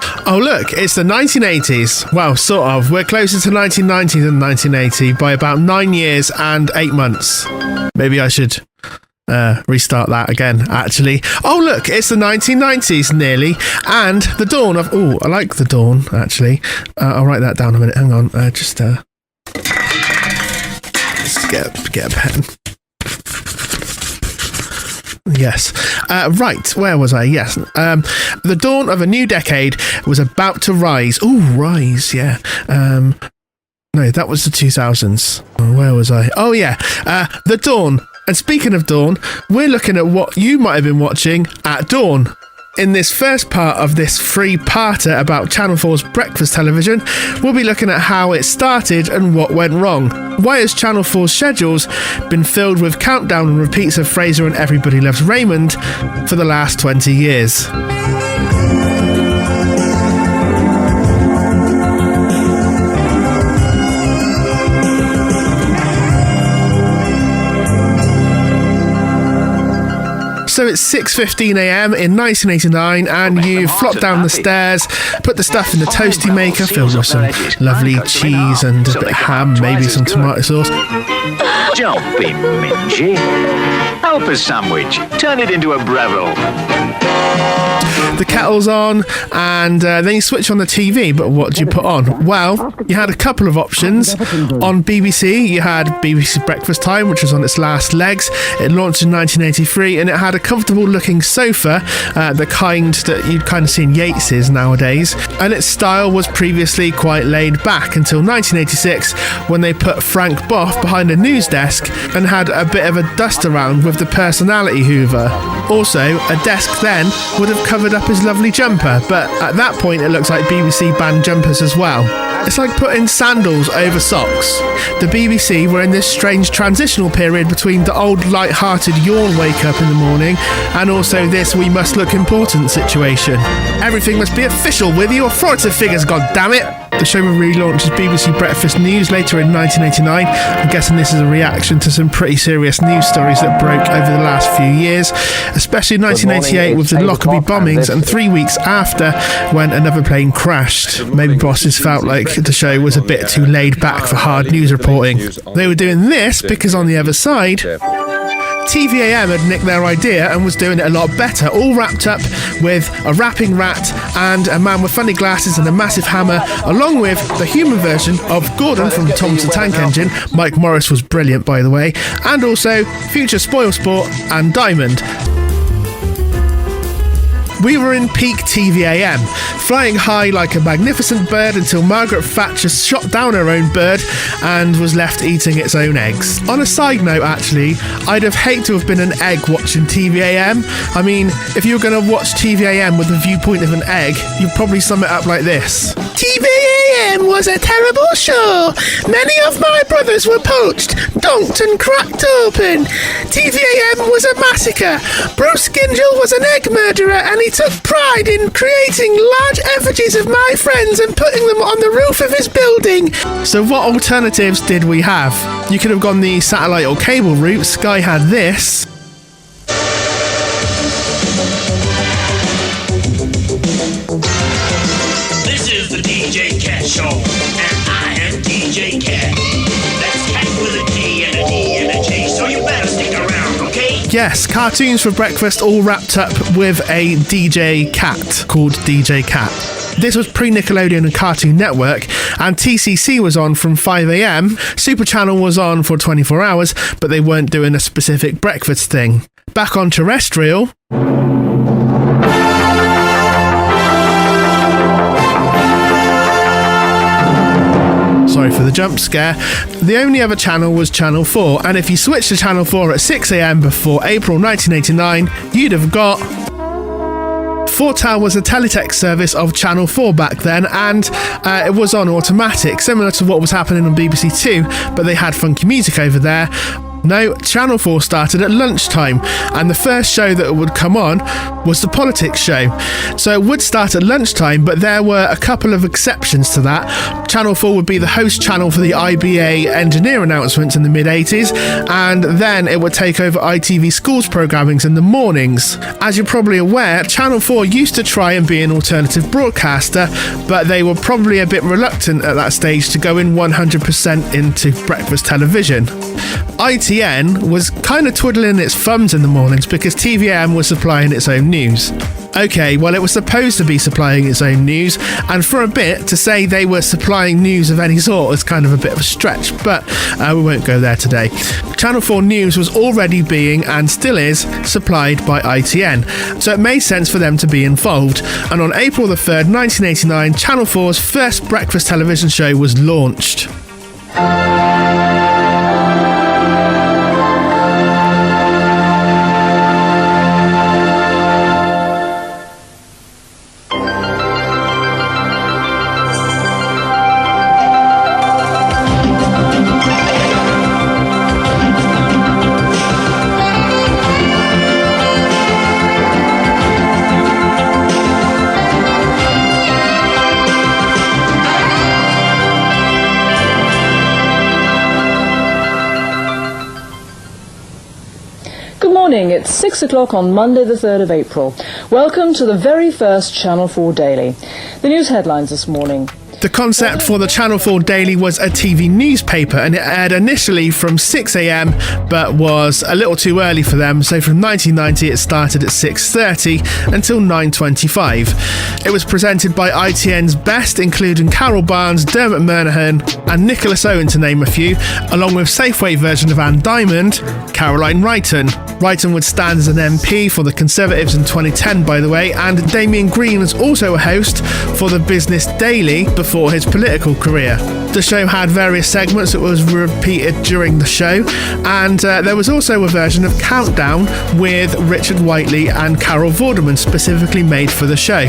Oh look, it's the 1980s. Well, sort of. We're closer to 1990 than 1980 by about 9 years and 8 months. Maybe I should restart that again, actually. Oh look, it's the 1990s nearly, and the dawn of... Oh, I like the dawn, actually. I'll write that down a minute. Hang on. Just get a pen. Yes. Right, where was I? Yes. The dawn of a new decade was about to rise. Oh, rise, yeah. No, that was the 2000s. Where was I? Oh, yeah. The dawn. And speaking of dawn, we're looking at what you might have been watching at dawn. In this first part of this three-parter about Channel 4's breakfast television, we'll be looking at how it started and what went wrong. Why has Channel 4's schedules been filled with countdown and repeats of Fraser and Everybody Loves Raymond for the last 20 years? So it's 6:15 a.m. in 1989, and you flop down the stairs, put the stuff in the toasty maker filled with some lovely cheese and a bit of ham, maybe some tomato sauce. Don't be mingy. Help a sandwich. Turn it into a breville. The kettle's on, and then you switch on the TV, but what do you put on? Well, you had a couple of options. On BBC, you had BBC Breakfast Time, which was on its last legs. It launched in 1983, and it had a comfortable-looking sofa, the kind that you'd kind of see in Yates's nowadays, and its style was previously quite laid back until 1986, when they put Frank Boff behind a news desk and had a bit of a dust around with the personality hoover. Also, a desk then would have covered up his lovely jumper, but at that point it looks like BBC banned jumpers as well. It's like putting sandals over socks. The BBC were in this strange transitional period between the old light-hearted yawn wake up in the morning and also this we must look important situation. Everything must be official with your authoritative figures, goddammit! The show will relaunch as BBC Breakfast News later in 1989. I'm guessing this is a reaction to some pretty serious news stories that broke over the last few years, especially in 1988 with the Lockerbie bombings, and 3 weeks after when another plane crashed. Maybe bosses felt like the show was a bit too laid back for hard news reporting. They were doing this because on the other side, TVAM had nicked their idea and was doing it a lot better, all wrapped up with a rapping rat and a man with funny glasses and a massive hammer, along with the human version of Gordon from Thomas the Tank Engine. Mike Morris was brilliant, by the way, and also Future Spoilsport and Diamond. We were in peak TVAM, flying high like a magnificent bird until Margaret Thatcher shot down her own bird and was left eating its own eggs. On a side note, actually, I'd have hated to have been an egg watching TVAM. I mean, if you were going to watch TVAM with the viewpoint of an egg, you'd probably sum it up like this. TVAM was a terrible show. Many of my brothers were poached, donked and cracked open. TVAM was a massacre. Bruce Gingell was an egg murderer, and he took pride in creating large effigies of my friends and putting them on the roof of his building. So what alternatives did we have? You could have gone the satellite or cable route. Sky had this. This is the DJ Cat Show, and I am DJ Cat. That's Cat with a T and a D and a J, so you better stick around, okay? Yes, cartoons for breakfast, all wrapped up with a DJ Cat called DJ Cat. This was pre-Nickelodeon and Cartoon Network, and TCC was on from 5 a.m. Super Channel was on for 24 hours, but they weren't doing a specific breakfast thing. Back on terrestrial... Sorry for the jump scare. The only other channel was Channel 4, and if you switched to Channel 4 at 6 a.m. before April 1989, you'd have got... 4Tel was a teletext service of Channel 4 back then, and it was on automatic, similar to what was happening on BBC Two, but they had funky music over there. No, Channel 4 started at lunchtime, and the first show that would come on was the politics show. So it would start at lunchtime, but there were a couple of exceptions to that. Channel 4 would be the host channel for the IBA engineer announcements in the mid-80s, and then it would take over ITV Schools programmings in the mornings. As you're probably aware, Channel 4 used to try and be an alternative broadcaster, but they were probably a bit reluctant at that stage to go in 100% into breakfast television. ITN was kind of twiddling its thumbs in the mornings because TVM was supplying its own news. Okay, well, it was supposed to be supplying its own news, and for a bit, to say they were supplying news of any sort is kind of a bit of a stretch, but we won't go there today. Channel 4 News was already being, and still is, supplied by ITN, so it made sense for them to be involved, and on April the 3rd, 1989, Channel 4's first breakfast television show was launched. It's 6 o'clock on Monday the 3rd of April. Welcome to the very first Channel 4 Daily. The news headlines this morning. The concept for the Channel 4 Daily was a TV newspaper, and it aired initially from 6 a.m, but was a little too early for them, so from 1990 it started at 6:30 until 9:25. It was presented by ITN's best, including Carol Barnes, Dermot Murnaghan and Nicholas Owen, to name a few, along with Safeway version of Anne Diamond, Caroline Wrighton. Wrighton would stand as an MP for the Conservatives in 2010, by the way, and Damien Green was also a host for the Business Daily before his political career. The show had various segments that was repeated during the show, and there was also a version of Countdown with Richard Whiteley and Carol Vorderman, specifically made for the show.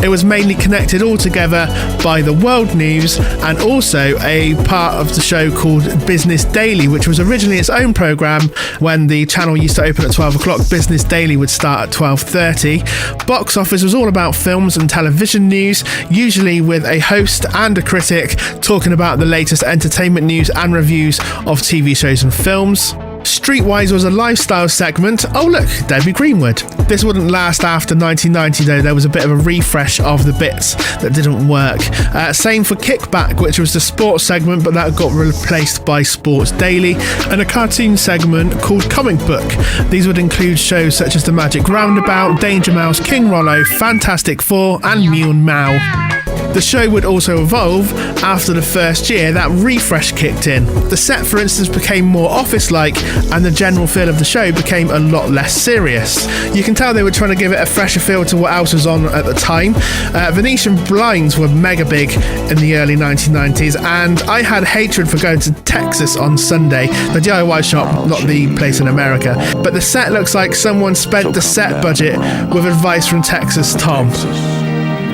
It was mainly connected all together by the world news, and also a part of the show called Business Daily, which was originally its own programme. When the channel used to open at 12 o'clock, Business Daily would start at 12:30. Box Office was all about films and television news, usually with a host and a critic talking about the latest entertainment news and reviews of TV shows and films. Streetwise was a lifestyle segment. Oh look, Debbie Greenwood. This wouldn't last after 1990 though. There was a bit of a refresh of the bits that didn't work. Same for Kickback, which was the sports segment, but that got replaced by Sports Daily, and a cartoon segment called Comic Book. These would include shows such as The Magic Roundabout, Danger Mouse, King Rollo, Fantastic Four and Mew and Mao. The show would also evolve after the first year. That refresh kicked in. The set, for instance, became more office-like, and the general feel of the show became a lot less serious. You can tell they were trying to give it a fresher feel to what else was on at the time. Venetian blinds were mega big in the early 1990s, and I had hatred for going to Texas on Sunday, the DIY shop, not the place in America. But the set looks like someone spent the set budget with advice from Texas Tom.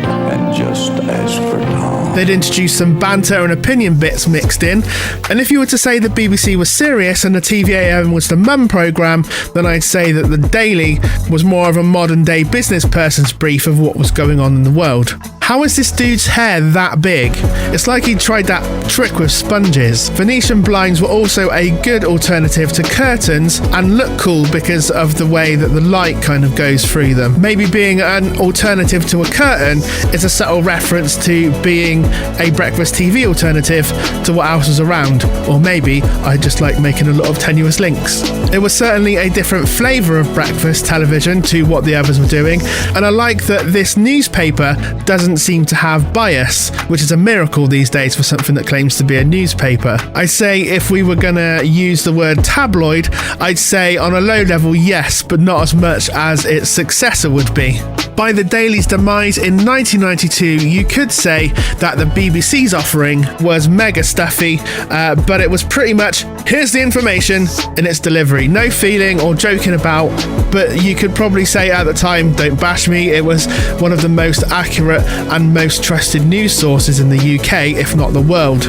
And just ask for Tom. They'd introduce some banter and opinion bits mixed in, and if you were to say the BBC was serious and the TVAM was the mum programme, then I'd say that the Daily was more of a modern day business person's brief of what was going on in the world. How is this dude's hair that big? It's like he tried that trick with sponges. Venetian blinds were also a good alternative to curtains and look cool because of the way that the light kind of goes through them. Maybe being an alternative to a curtain is a subtle reference to being a breakfast TV alternative to what else was around. Or maybe I just like making a lot of tenuous links. It was certainly a different flavour of breakfast television to what the others were doing, and I like that this newspaper doesn't seem to have bias, which is a miracle these days for something that claims to be a newspaper. I'd say if we were gonna use the word tabloid, I'd say on a low level yes, but not as much as its successor would be. By the Daily's demise in 1992, you could say that the BBC's offering was mega stuffy, but it was pretty much, here's the information in its delivery. No feeling or joking about, but you could probably say at the time, don't bash me, it was one of the most accurate and most trusted news sources in the UK, if not the world.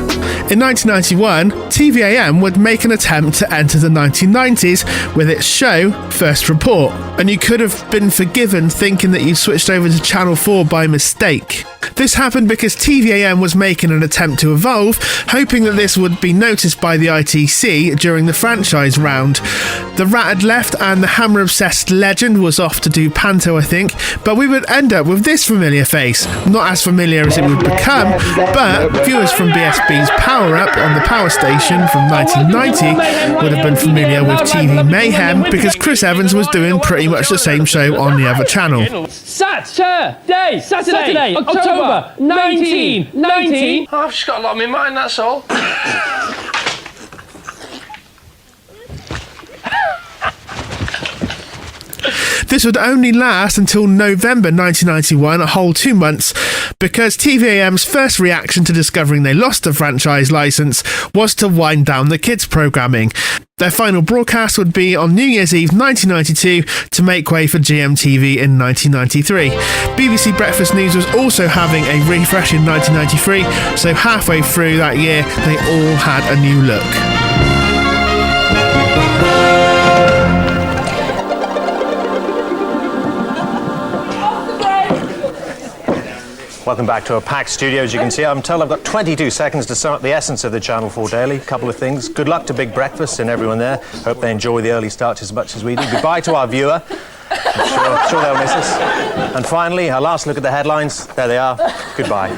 In 1991, TVAM would make an attempt to enter the 1990s with its show, First Report, and you could have been forgiven thinking that you switched over to Channel 4 by mistake. This happened because TVAM was making an attempt to evolve, hoping that this would be noticed by the ITC during the franchise round. The Rat had left and the Hammer-obsessed legend was off to do Panto, I think, but we would end up with this familiar face. Not as familiar as it would become, but viewers from BSB's Power Up on the Power Station from 1990 would have been familiar with TV Mayhem because Chris Evans was doing pretty much the same show on the other channel. Saturday, October 1990. Oh, I've just got a lot on my mind, that's all. This would only last until November 1991, a whole 2 months, because TVAM's first reaction to discovering they lost the franchise licence was to wind down the kids' programming. Their final broadcast would be on New Year's Eve 1992 to make way for GMTV in 1993. BBC Breakfast News was also having a refresh in 1993, so halfway through that year they all had a new look. Welcome back to a packed studio. As you can see, I'm told I've got 22 seconds to sum up the essence of the Channel 4 Daily. A couple of things. Good luck to Big Breakfast and everyone there. Hope they enjoy the early start as much as we do. Goodbye to our viewer. I'm sure they'll miss us. And finally, our last look at the headlines. There they are. Goodbye.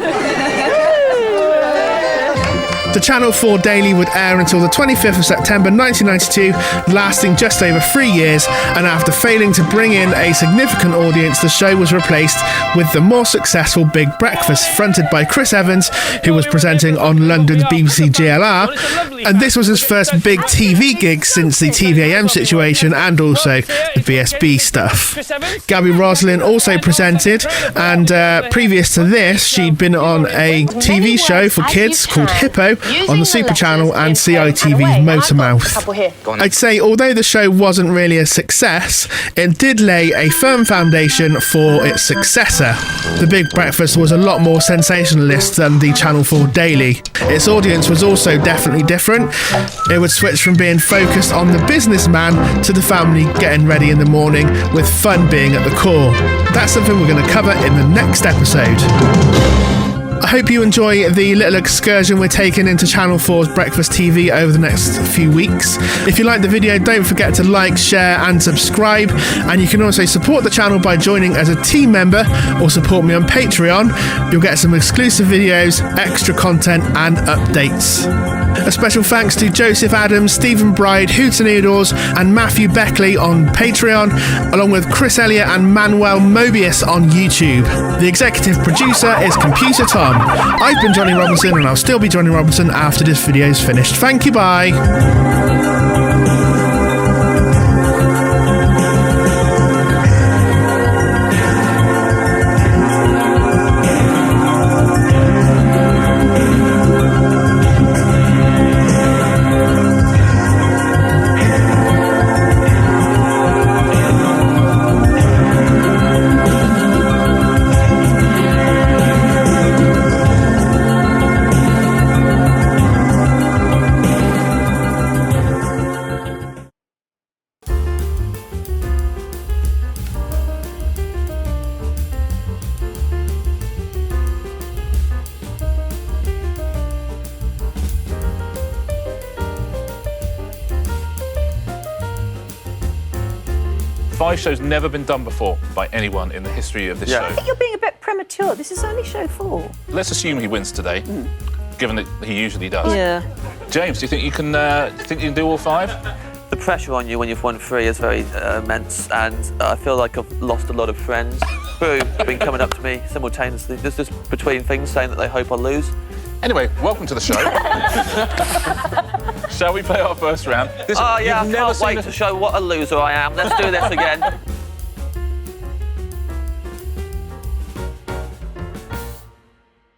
The Channel 4 Daily would air until the 25th of September 1992, lasting just over 3 years, and after failing to bring in a significant audience, the show was replaced with the more successful Big Breakfast, fronted by Chris Evans, who was presenting on London's BBC GLR, and this was his first big TV gig since the TVAM situation and also the BSB stuff. Gabby Roslin also presented, and previous to this, she'd been on a TV show for kids called Hippo, on the Super Channel and CITV's Motormouth. I'd say although the show wasn't really a success, it did lay a firm foundation for its successor. The Big Breakfast was a lot more sensationalist than the Channel 4 Daily. Its audience was also definitely different. It would switch from being focused on the businessman to the family getting ready in the morning, with fun being at the core. That's something we're going to cover in the next episode. I hope you enjoy the little excursion we're taking into Channel 4's Breakfast TV over the next few weeks. If you like the video, don't forget to like, share and subscribe, and you can also support the channel by joining as a team member or support me on Patreon. You'll get some exclusive videos, extra content and updates. A special thanks to Joseph Adams, Stephen Bride, Hooter Noodles and Matthew Beckley on Patreon, along with Chris Elliott and Manuel Mobius on YouTube. The executive producer is Computer Tom. I've been Johnny Robinson and I'll still be Johnny Robinson after this video's finished. Thank you, bye. Five shows never been done before by anyone in the history of this show. I think you're being a bit premature. This is only show 4. Let's assume he wins today, given that he usually does. Yeah. James, do you think you can do all 5? The pressure on you when you've won 3 is very immense, and I feel like I've lost a lot of friends who have been coming up to me simultaneously, just between things, saying that they hope I'll lose. Anyway, welcome to the show. Shall we play our first round? I can't wait to show what a loser I am. Let's do this again.